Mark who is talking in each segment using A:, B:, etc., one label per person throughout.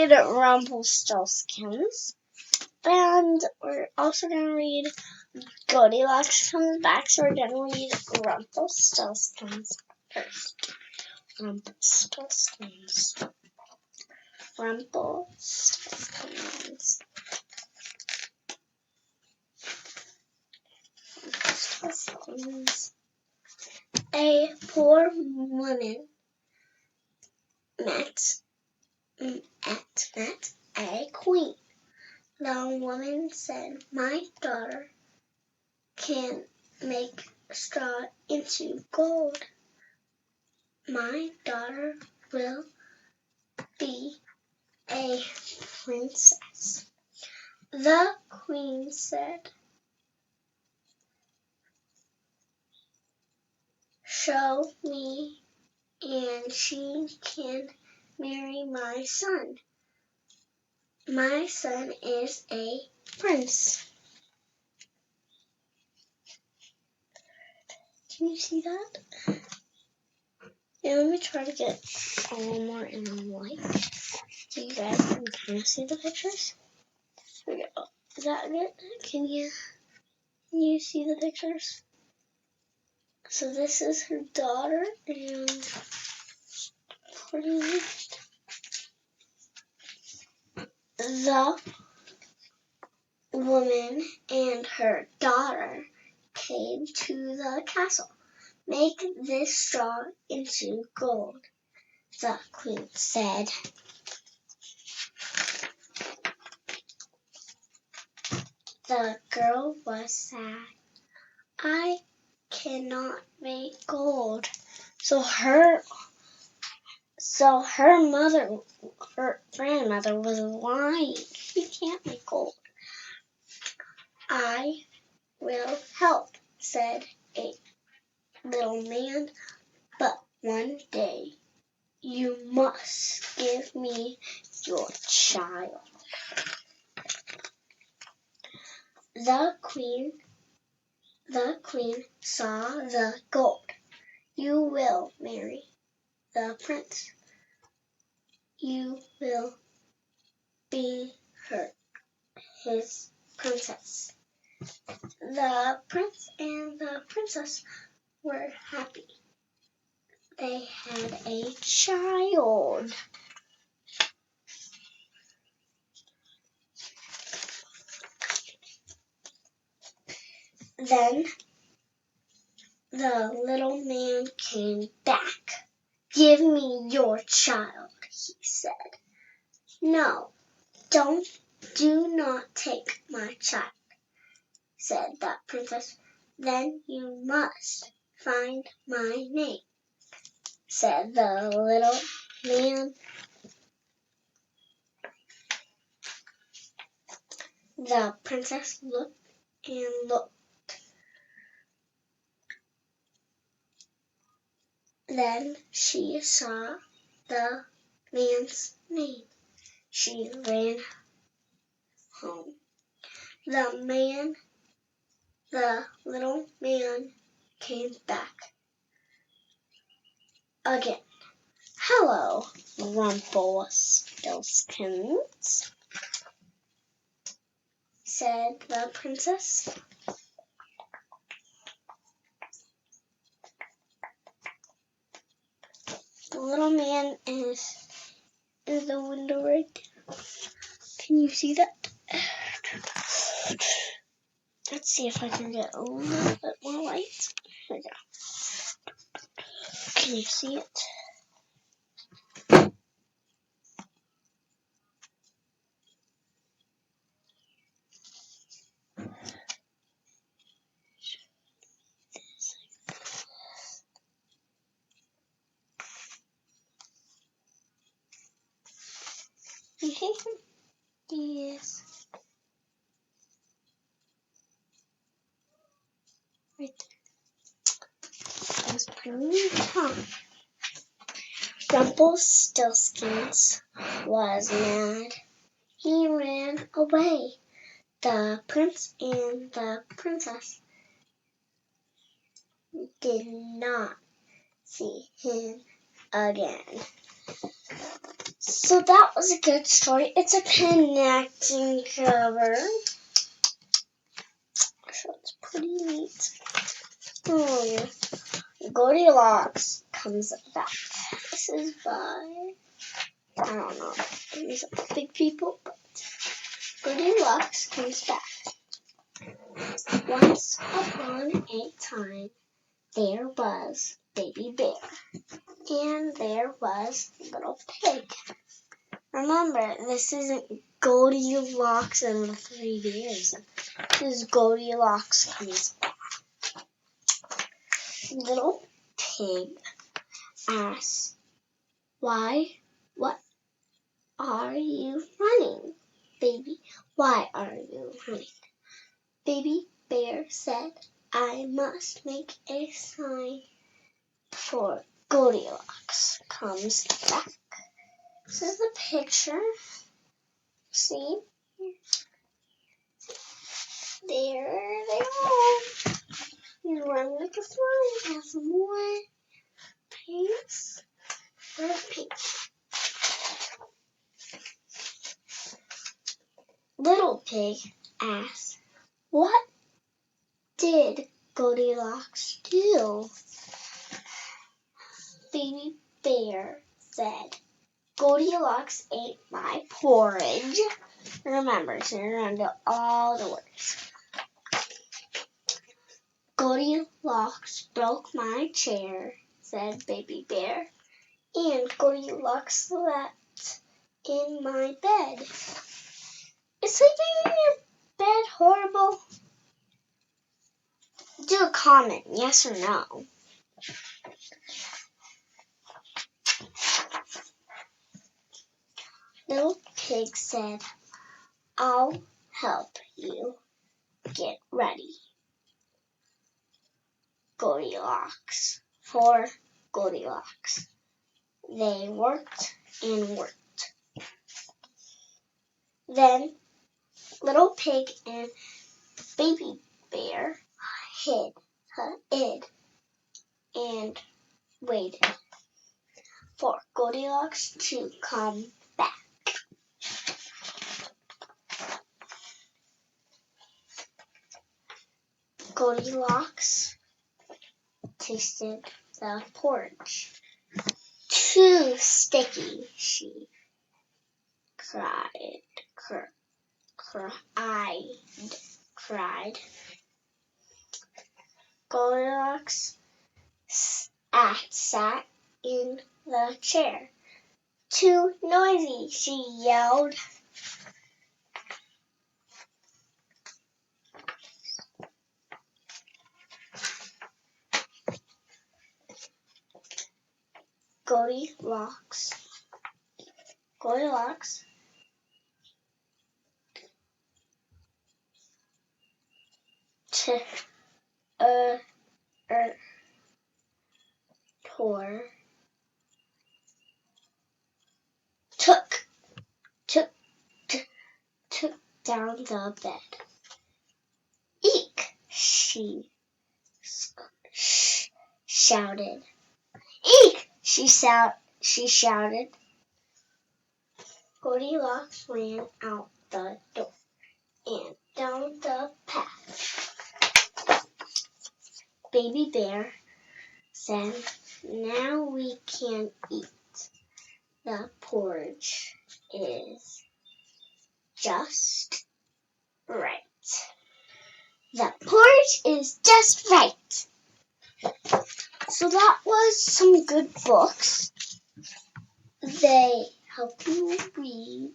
A: read Rumpelstiltskins. And we're also going to read Goldilocks comes back, so we're going to read Rumpelstiltskins first. Rumpelstiltskins. Rumpelstiltskins. Rumpelstiltskins. A poor woman met a queen. The woman said, "My daughter can make straw into gold. My daughter will be a princess." The queen said, "Show me, and she can marry my son. My son is a prince." Can you see that? Yeah, let me try to get a little more in light so you guys can kind of see the pictures. Here we go. Is that good? Can you see the pictures? So this is her daughter, and pretty neat. The woman and her daughter came to the castle. "Make this straw into gold," the queen said. The girl was sad. "I cannot make gold." So her grandmother was lying. She can't make gold. "I will help," said a little man, "but one day you must give me your child." The queen saw the gold. "You will marry the prince. You will be his princess." The prince and the princess were happy. They had a child. Then the little man came back. "Give me your child," he said. "No, do not take my child," said the princess. "Then you must find my name," said the little man. The princess looked and looked. Then she saw the man's name. She ran home. The little man came back again. "Hello, Rumpelstiltskins," said the princess. The little man is in the window right there. Can you see that? Let's see if I can get a little bit more light. There we go. Can you see it? Yes. Right there. That's pretty neat, huh? Rumpelstiltskins was mad. He ran away. The prince and the princess did not see him again. So that was a good story. It's a connecting cover. So it's pretty neat. Oh, yeah. Goldilocks comes back. This is by, I don't know, these are big people, but Goldilocks comes back. Once upon a time, there was Baby Bear, and there was Little Pig. Remember, this isn't Goldilocks and the Three Bears. This is Goldilocks comes back. Little Pig asks, "Why? What are you running, baby? Why are you running?" Baby Bear said, "I must make a sign for Goldilocks comes back." This is the picture. See? There they are. He's running like a fly. Have some more paints. Paint. Little Pig asked, "What did Goldilocks do?" Baby Bear said, "Goldilocks ate my porridge." Remember, turn around to all the words. "Goldilocks broke my chair," said Baby Bear, "and Goldilocks slept in my bed." Is sleeping in your bed horrible? Do a comment, yes or no. Little Pig said, "I'll help you get ready." Goldilocks for Goldilocks. They worked and worked. Then Little Pig and Baby Bear hid and waited for Goldilocks to come back. Goldilocks tasted the porridge. "Too sticky," she cried. Goldilocks sat in the chair. "Too noisy," she yelled. Goldilocks took down the bed. "Eek!" she shouted. "Eek!" she shouted. Goldilocks ran out the door and down the path. Baby Bear said, "Now we can eat. The porridge is just right." The porridge is just right. So that was some good books. They help you read.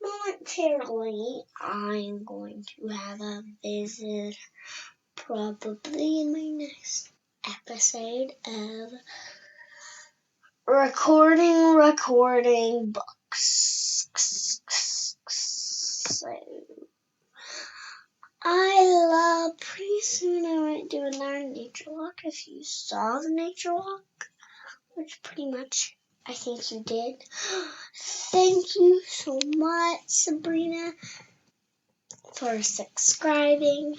A: Momentarily, I'm going to have a visit, probably in my next episode of recording books. So, pretty soon I might do another nature walk. If you saw the nature walk, which pretty much I think you did. Thank you so much, Sabrina, for subscribing.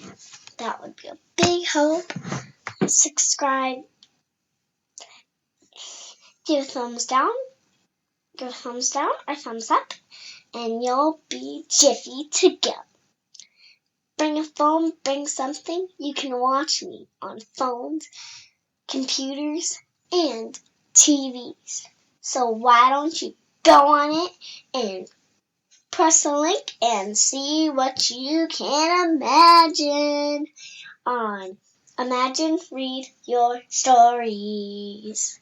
A: That would be a big help. Subscribe, give a thumbs down, give a thumbs down or thumbs up, and you'll be jiffy to go. Bring a phone, bring something. You can watch me on phones, computers, and TVs. So why don't you go on it and press the link and see what you can imagine on Imagine Read Your Stories.